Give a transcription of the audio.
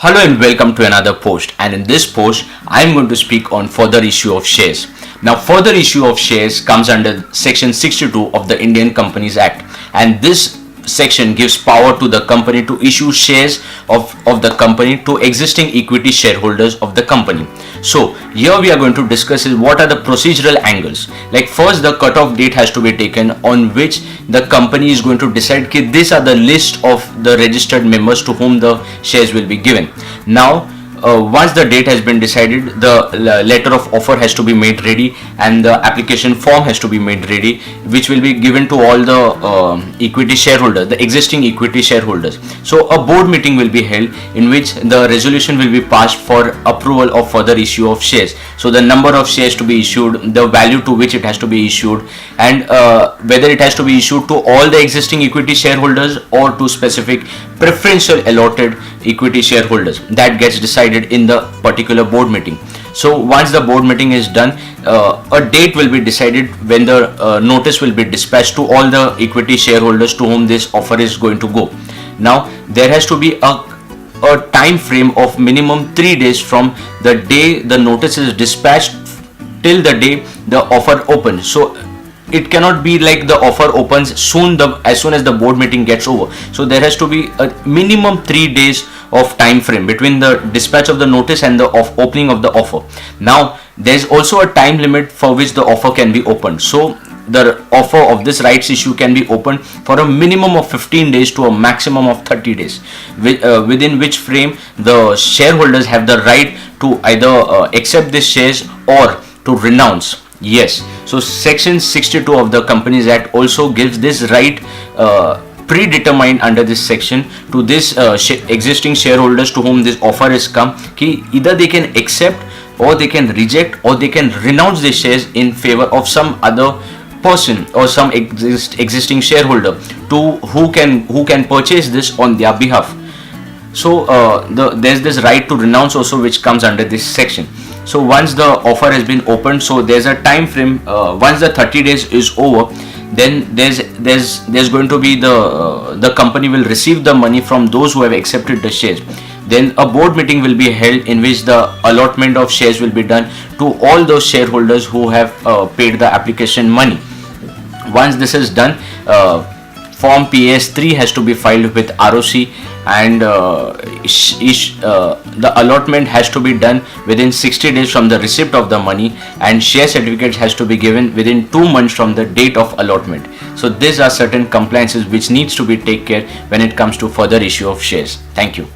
Hello and welcome to another post, and in this post I am going to speak on further issue of shares. Now further issue of shares comes under section 62 of the Indian Companies Act, and this section gives power to the company to issue shares of the company to existing equity shareholders of the company. So here we are going to discuss is what are the procedural angles. Like first, the cutoff date has to be taken on which the company is going to decide that these are the list of the registered members to whom the shares will be given. Now once the date has been decided, the letter of offer has to be made ready and the application form has to be made ready, which will be given to all the equity shareholders, the existing equity shareholders. So a board meeting will be held in which the resolution will be passed for approval of further issue of shares. So the number of shares to be issued, the value to which it has to be issued, and whether it has to be issued to all the existing equity shareholders or to specific preferential allotted equity shareholders, that gets decided in the particular board meeting. So once the board meeting is done, a date will be decided when the notice will be dispatched to all the equity shareholders to whom this offer is going to go. Now there has to be a time frame of minimum 3 days from the day the notice is dispatched till the day the offer opens. So it cannot be like the offer opens as soon as the board meeting gets over. So there has to be a minimum 3 days of time frame between the dispatch of the notice and the opening of the offer. Now there is also a time limit for which the offer can be opened. So the offer of this rights issue can be opened for a minimum of 15 days to a maximum of 30 days, within which frame the shareholders have the right to either accept these shares or to renounce. Yes, so section 62 of the Companies Act also gives this right predetermined under this section to this existing shareholders to whom this offer is come, ki either they can accept or they can reject or they can renounce the shares in favor of some other person or some existing shareholder to who can purchase this on their behalf. So there's this right to renounce also which comes under this section. So once the offer has been opened, so there's a time frame. Once the 30 days is over, then there's going to be the company will receive the money from those who have accepted the shares. Then a board meeting will be held in which the allotment of shares will be done to all those shareholders who have paid the application money. Once this is done, Form PS3 has to be filed with ROC, and the allotment has to be done within 60 days from the receipt of the money, and share certificates has to be given within 2 months from the date of allotment. So these are certain compliances which needs to be taken care when it comes to further issue of shares. Thank you.